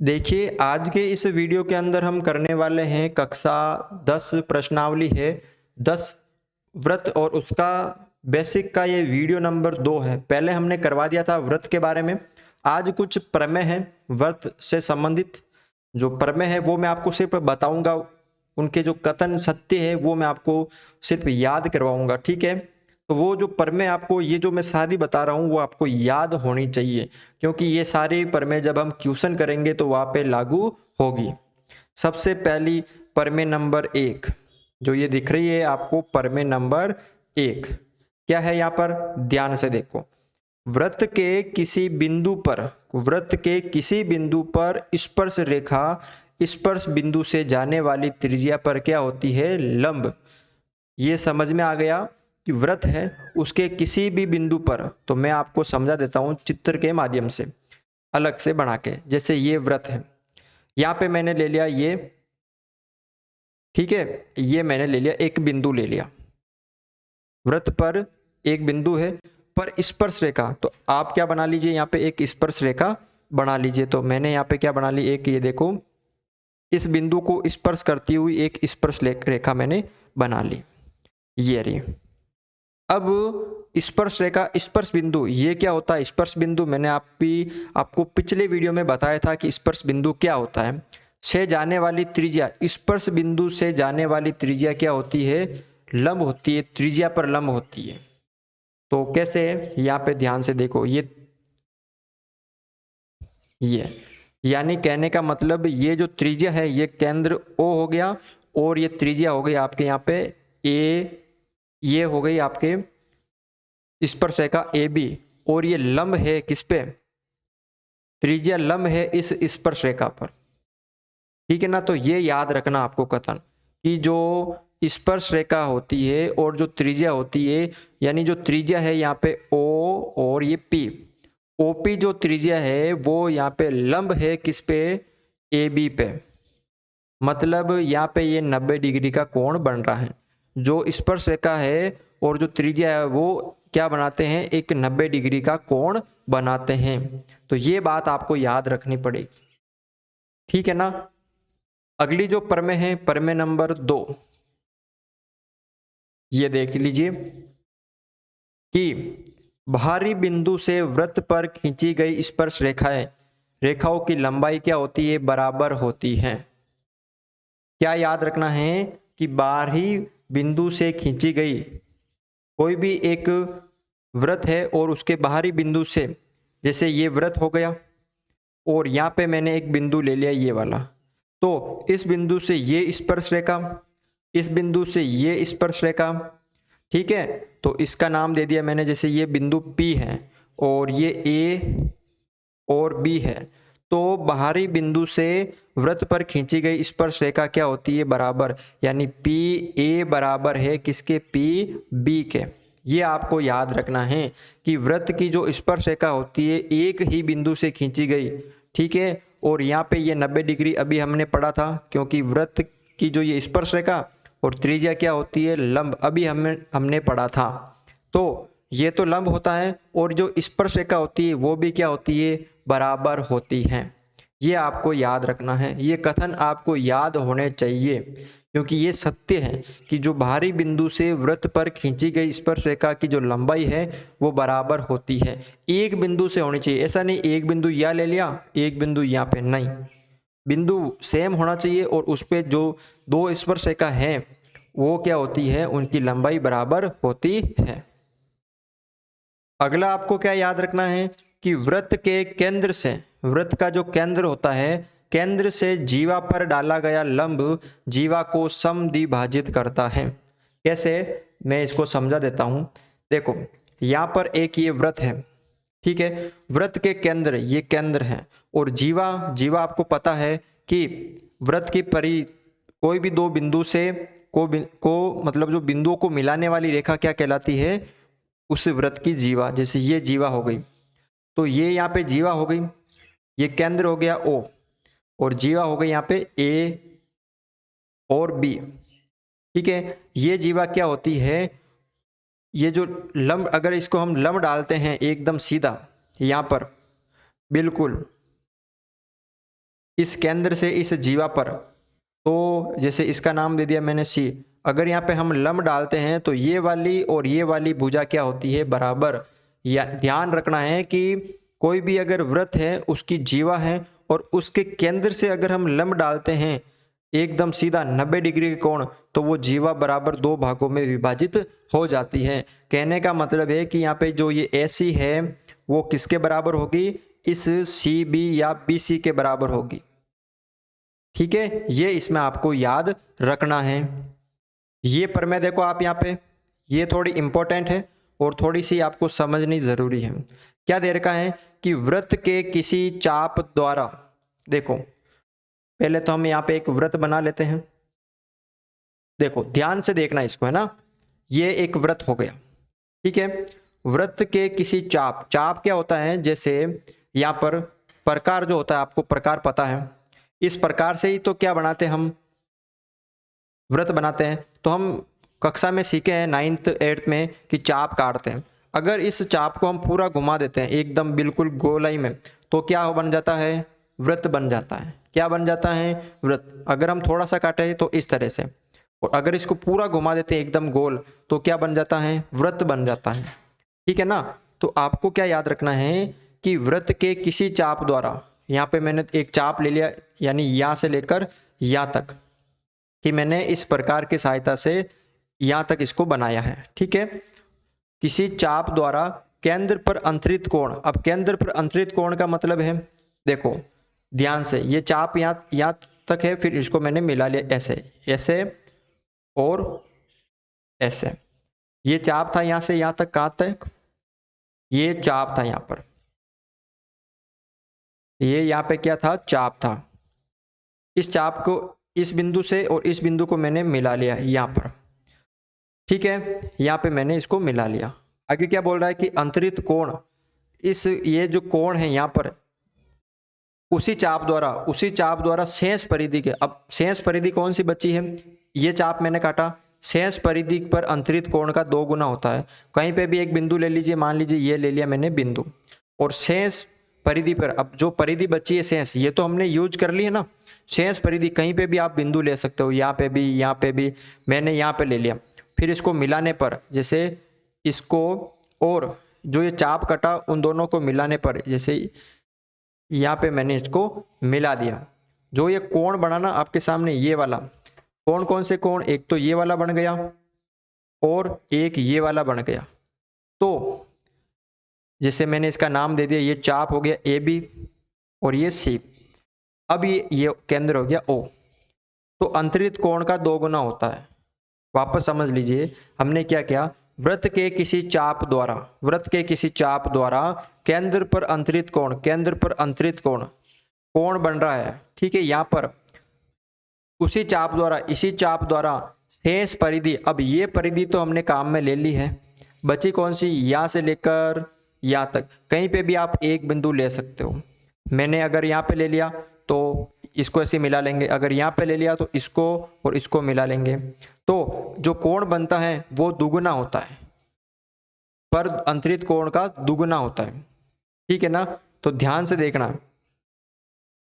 देखिए, आज के इस वीडियो के अंदर हम करने वाले हैं कक्षा 10 प्रश्नावली है 10 व्रत और उसका बेसिक का ये वीडियो नंबर 2 है। पहले हमने करवा दिया था व्रत के बारे में। आज कुछ प्रमेय हैं व्रत से संबंधित। जो प्रमेय है वो मैं आपको सिर्फ बताऊंगा, उनके जो कथन सत्य है वो मैं आपको सिर्फ याद करवाऊंगा, ठीक है। तो वो जो प्रमेय आपको ये जो मैं सारी बता रहा हूँ वो आपको याद होनी चाहिए, क्योंकि ये सारी प्रमेय जब हम क्वेश्चन करेंगे तो वहाँ पे लागू होगी। सबसे पहली प्रमेय नंबर 1 जो ये दिख रही है आपको, प्रमेय नंबर 1 क्या है यहाँ पर, ध्यान से देखो। वृत्त के किसी बिंदु पर स्पर्श रेखा स्पर्श बिंदु से जाने वाली त्रिज्या पर क्या होती है, लंब। ये समझ में आ गया कि व्रत है उसके किसी भी बिंदु पर। तो मैं आपको समझा देता हूं चित्र के माध्यम से अलग से बना के। जैसे ये व्रत है, यहाँ पे मैंने ले लिया ये, ठीक है, ये मैंने ले लिया, एक बिंदु ले लिया। व्रत पर एक बिंदु है पर स्पर्श रेखा, तो आप क्या बना लीजिए, यहाँ पे एक स्पर्श रेखा बना लीजिए। तो मैंने यहाँ पे क्या बना ली, एक ये देखो, इस बिंदु को स्पर्श करती हुई एक स्पर्श रेखा मैंने बना ली, ये रही। अब स्पर्श रेखा स्पर्श बिंदु ये क्या होता है, स्पर्श बिंदु मैंने आपको पिछले वीडियो में बताया था कि स्पर्श बिंदु क्या होता है। से जाने वाली त्रिज्या, स्पर्श बिंदु से जाने वाली त्रिज्या क्या होती है, लंब होती है, त्रिज्या पर लंब होती है। तो कैसे, यहाँ पे ध्यान से देखो, ये यानी कहने का मतलब ये जो त्रिज्या है ये केंद्र O हो गया और ये त्रिज्या हो गई आपके यहाँ पे A, ये हो गई आपके स्पर्श रेखा AB और ये लंब है किस पे, त्रिज्या लंब है इस स्पर्श रेखा पर, ठीक है ना। तो ये याद रखना आपको कथन कि जो स्पर्श रेखा होती है और जो त्रिज्या होती है, यानी जो त्रिज्या है यहाँ पे O और ये P, OP जो त्रिज्या है वो यहाँ पे लंब है किस पे, AB पे। मतलब यहाँ पे ये 90 डिग्री का कोण बन रहा है। जो स्पर्श रेखा है और जो त्रिज्या है वो क्या बनाते हैं, एक 90 डिग्री का कोण बनाते हैं। तो ये बात आपको याद रखनी पड़ेगी, ठीक है ना। अगली जो प्रमेय है, प्रमेय नंबर 2, ये देख लीजिए कि बाहरी बिंदु से वृत्त पर खींची गई स्पर्श रेखाओं की लंबाई क्या होती है, बराबर होती है। क्या याद रखना है कि बाहरी बिंदु से खींची गई कोई भी एक वृत्त है और उसके बाहरी बिंदु से, जैसे ये वृत्त हो गया और यहाँ पे मैंने एक बिंदु ले लिया ये वाला, तो इस बिंदु से ये स्पर्श रेखा, इस बिंदु से ये स्पर्श रेखा, ठीक है। तो इसका नाम दे दिया मैंने, जैसे ये बिंदु P है और ये A और B है। तो बाहरी बिंदु से वृत्त पर खींची गई स्पर्श रेखा क्या होती है, बराबर, यानी PA बराबर है किसके, PB के। ये आपको याद रखना है कि वृत्त की जो स्पर्श रेखा होती है एक ही बिंदु से खींची गई, ठीक है। और यहाँ पे ये 90 डिग्री अभी हमने पढ़ा था, क्योंकि वृत्त की जो ये स्पर्श रेखा और त्रिज्या क्या होती है, लंब, अभी हमने पढ़ा था। तो ये तो लंब होता है और जो स्पर्श रेखा होती है वो भी क्या होती है, बराबर होती है। ये आपको याद रखना है, ये कथन आपको याद होने चाहिए, क्योंकि ये सत्य है कि जो बाहरी बिंदु से वृत्त पर खींची गई स्पर्श रेखा की जो लंबाई है वो बराबर होती है। एक बिंदु से होनी चाहिए, ऐसा नहीं एक बिंदु यहाँ ले लिया एक बिंदु यहाँ पे, नहीं, बिंदु सेम होना चाहिए और उस पर जो दो स्पर्श रेखा है वो क्या होती है, उनकी लंबाई बराबर होती है। अगला आपको क्या याद रखना है कि वृत्त के केंद्र से, वृत्त का जो केंद्र होता है, केंद्र से जीवा पर डाला गया लंब जीवा को समद्विभाजित करता है। कैसे, मैं इसको समझा देता हूं। देखो यहाँ पर एक ये वृत्त है, ठीक है, वृत्त के केंद्र, ये केंद्र है और जीवा आपको पता है कि वृत्त की परि कोई भी दो बिंदु से को मतलब जो बिंदुओं को मिलाने वाली रेखा क्या कहलाती है, उस वृत्त की जीवा। जैसे ये जीवा हो गई, तो ये यहाँ पे जीवा हो गई, ये केंद्र हो गया O और जीवा हो गई यहाँ पे A और B, ठीक है। ये जीवा क्या होती है, ये जो लंब, अगर इसको हम लंब डालते हैं एकदम सीधा यहाँ पर, बिल्कुल इस केंद्र से इस जीवा पर, तो जैसे इसका नाम दे दिया मैंने सी, अगर यहाँ पे हम लंब डालते हैं तो ये वाली और ये वाली भुजा क्या होती है, बराबर। या ध्यान रखना है कि कोई भी अगर वृत्त है उसकी जीवा है और उसके केंद्र से अगर हम लंब डालते हैं एकदम सीधा 90 डिग्री के कोण, तो वो जीवा बराबर दो भागों में विभाजित हो जाती है। कहने का मतलब है कि यहाँ पे जो ये AC है वो किसके बराबर होगी, इस CB या BC के बराबर होगी। ठीक है, ये इसमें आपको याद रखना है। ये प्रमेय देखो आप यहाँ पे, ये थोड़ी इंपॉर्टेंट है और थोड़ी सी आपको समझनी जरूरी है। क्या दे रखा है कि वृत्त के किसी चाप द्वारा, देखो पहले तो हम यहाँ पे एक वृत्त बना लेते हैं। देखो ध्यान से देखना इसको, है ना, ये एक वृत्त हो गया। ठीक है, वृत्त के किसी चाप, चाप क्या होता है, जैसे यहाँ पर प्रकार जो होता है, आपको प्रकार पता है, इस प्रकार से ही तो क्या बनाते हैं हम, वृत्त बनाते हैं। तो हम कक्षा में सीखे हैं 9th 8th में कि चाप काटते हैं। अगर इस चाप को हम पूरा घुमा देते हैं एकदम बिल्कुल गोलाई में, तो क्या बन जाता है, वृत्त बन जाता है। क्या बन जाता है, वृत्त। अगर हम थोड़ा सा काटे तो इस तरह से, और अगर इसको पूरा घुमा देते हैं एकदम गोल, तो क्या बन जाता है, वृत्त बन जाता है। ठीक है ना। तो आपको क्या याद रखना है कि वृत्त के किसी चाप द्वारा, यहाँ पे मैंने एक चाप ले लिया, यानी यहाँ से लेकर यहाँ तक, कि मैंने इस प्रकार की सहायता से यहाँ तक इसको बनाया है। ठीक है, किसी चाप द्वारा केंद्र पर अंतरित कोण। अब केंद्र पर अंतरित कोण का मतलब है, देखो ध्यान से, ये चाप यहाँ तक है, फिर इसको मैंने मिला लिया ऐसे, ऐसे और ऐसे। ये चाप था यहाँ से यहाँ तक, कहाँ तक, ये चाप था यहाँ पर, ये यहाँ पे क्या था, चाप था। इस चाप को इस बिंदु से और इस बिंदु को मैंने मिला लिया यहाँ पर। ठीक है, यहाँ पे मैंने इसको मिला लिया। आगे क्या बोल रहा है कि अंतरित कोण, इस ये जो कोण है यहाँ पर, उसी चाप द्वारा शेष परिधि के, अब शेष परिधि कौन सी बची है, ये चाप मैंने काटा, शेष परिधि पर अंतरित कोण का 2 गुना होता है। कहीं पे भी एक बिंदु ले लीजिए, मान लीजिए ये ले लिया मैंने बिंदु, और शेष परिधि पर, अब जो परिधि बची है शेष, ये तो हमने यूज कर ली है ना, शेष परिधि कहीं पे भी आप बिंदु ले सकते हो, यहाँ पे भी, यहाँ पे भी, मैंने यहाँ पे ले लिया। फिर इसको मिलाने पर, जैसे इसको और जो ये चाप कटा उन दोनों को मिलाने पर, जैसे यहाँ पे मैंने इसको मिला दिया, जो ये कोण बना ना आपके सामने, ये वाला कोण, कौन से कोण, एक तो ये वाला बन गया और एक ये वाला बन गया। तो जैसे मैंने इसका नाम दे दिया, ये चाप हो गया AB और ये C। अब ये केंद्र हो गया O। तो अंतरित कोण का 2 गुना होता है। वापस समझ लीजिए, हमने क्या किया, वृत्त के किसी चाप द्वारा, वृत्त के किसी चाप द्वारा केंद्र पर अंतरित कोण, केंद्र पर अंतरित कोण, कोण बन रहा है। ठीक है, यहाँ पर उसी चाप द्वारा, इसी चाप द्वारा शेष परिधि, अब ये परिधि तो हमने काम में ले ली है, बची कौन सी, यहाँ से लेकर यहाँ तक। कहीं पे भी आप एक बिंदु ले सकते हो। मैंने अगर यहाँ पे ले लिया तो इसको ऐसे मिला लेंगे, अगर यहाँ पे ले लिया तो इसको और इसको मिला लेंगे। तो जो कोण बनता है वो दुगुना होता है, पर अंतरित कोण का दुगुना होता है। ठीक है ना, तो ध्यान से देखना,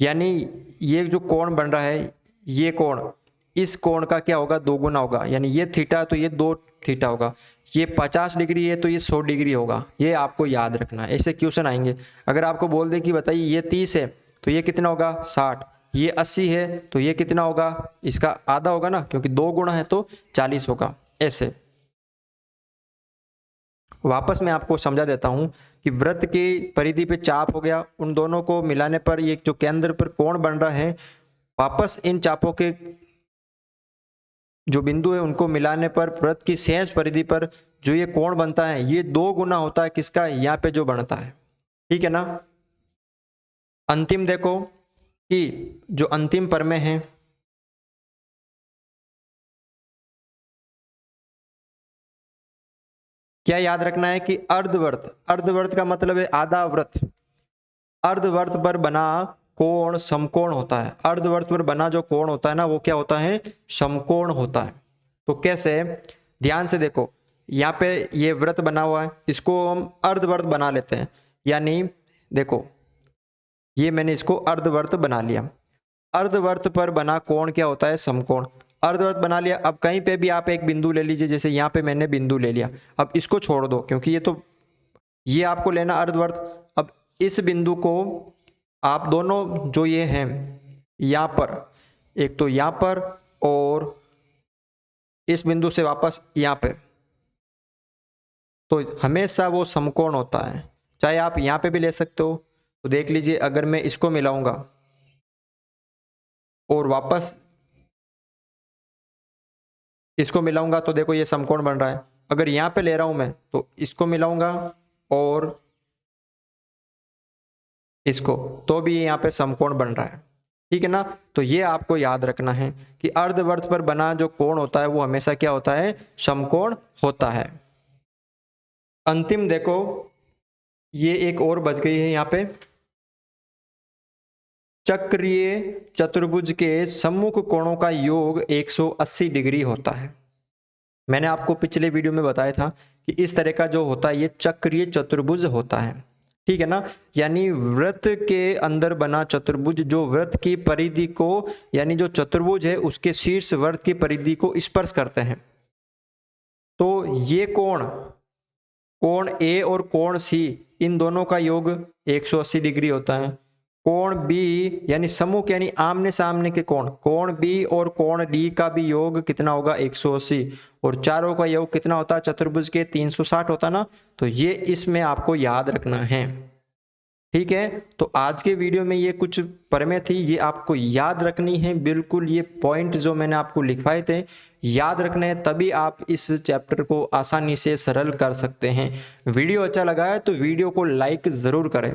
यानी ये जो कोण बन रहा है, ये कोण, इस कोण का क्या होगा, 2 गुना होगा। यानी ये थीटा तो ये 2 थीटा होगा, ये 50 डिग्री है तो ये 100 डिग्री होगा। ये आपको याद रखना है, ऐसे क्वेश्चन आएंगे। अगर आपको बोल दे कि बताइए ये 30 है तो ये कितना होगा, 60, ये 80 है तो ये कितना होगा, इसका आधा होगा ना, क्योंकि 2 गुना है तो 40 होगा। ऐसे वापस मैं आपको समझा देता हूं कि वृत्त की परिधि पे चाप हो गया, उन दोनों को मिलाने पर ये जो केंद्र पर कोण बन रहा है, वापस इन चापों के जो बिंदु है उनको मिलाने पर वृत्त की शेष परिधि पर जो ये कोण बनता है, ये 2 गुना होता है किसका, यहाँ पे जो बनता है। ठीक है ना। अंतिम देखो कि जो अंतिम प्रमेय है, क्या याद रखना है कि अर्धवृत्त, अर्धवृत्त का मतलब है आधा वृत्त, अर्धवृत्त पर बना कोण समकोण होता है। अर्धवृत्त पर बना जो कोण होता है ना, वो क्या होता है, समकोण होता है। तो कैसे, ध्यान से देखो, यहाँ पे ये वृत्त बना हुआ है, इसको हम अर्धवृत्त बना लेते हैं। यानी देखो, ये मैंने इसको अर्धवृत्त बना लिया। अर्धवृत्त पर बना कोण क्या होता है? समकोण। अर्धवृत्त बना लिया। अब कहीं पे भी आप एक बिंदु ले लीजिए, जैसे यहाँ पे मैंने बिंदु ले लिया। अब इसको छोड़ दो क्योंकि ये आपको लेना अर्धवृत्त। अब इस बिंदु को आप दोनों जो ये हैं यहाँ पर, एक तो यहाँ पर और इस बिंदु से वापस यहाँ पे, तो हमेशा वो समकोण होता है। चाहे आप यहाँ पे भी ले सकते हो। तो देख लीजिए, अगर मैं इसको मिलाऊंगा और वापस इसको मिलाऊंगा तो देखो ये समकोण बन रहा है। अगर यहाँ पे ले रहा हूं मैं तो इसको मिलाऊंगा और इसको, तो भी यहाँ पे समकोण बन रहा है। ठीक है ना। तो ये आपको याद रखना है कि अर्धवृत्त पर बना जो कोण होता है वो हमेशा क्या होता है? समकोण होता है। अंतिम देखो, ये एक और बच गई है यहाँ पे। चक्रीय चतुर्भुज के सम्मुख कोणों का योग 180 डिग्री होता है। मैंने आपको पिछले वीडियो में बताया था कि इस तरह का जो होता है ये चक्रीय चतुर्भुज होता है। ठीक है ना। यानी वृत्त के अंदर बना चतुर्भुज जो वृत्त की परिधि को, यानी जो चतुर्भुज है उसके शीर्ष वृत्त की परिधि को स्पर्श करते हैं। तो ये कोण ए और कोण सी, इन दोनों का योग 180 डिग्री होता है। कोण बी यानी सम्मुख यानी आमने सामने के कोण बी और कोण डी का भी योग कितना होगा? 180। और चारों का योग कितना होता है? चतुर्भुज के 360 होता ना। तो ये इसमें आपको याद रखना है। ठीक है। तो आज के वीडियो में ये कुछ प्रमेय थी, ये आपको याद रखनी है बिल्कुल। ये पॉइंट जो मैंने आपको लिखवाए थे याद रखने हैं, तभी आप इस चैप्टर को आसानी से सरल कर सकते हैं। वीडियो अच्छा लगा है तो वीडियो को लाइक ज़रूर करें।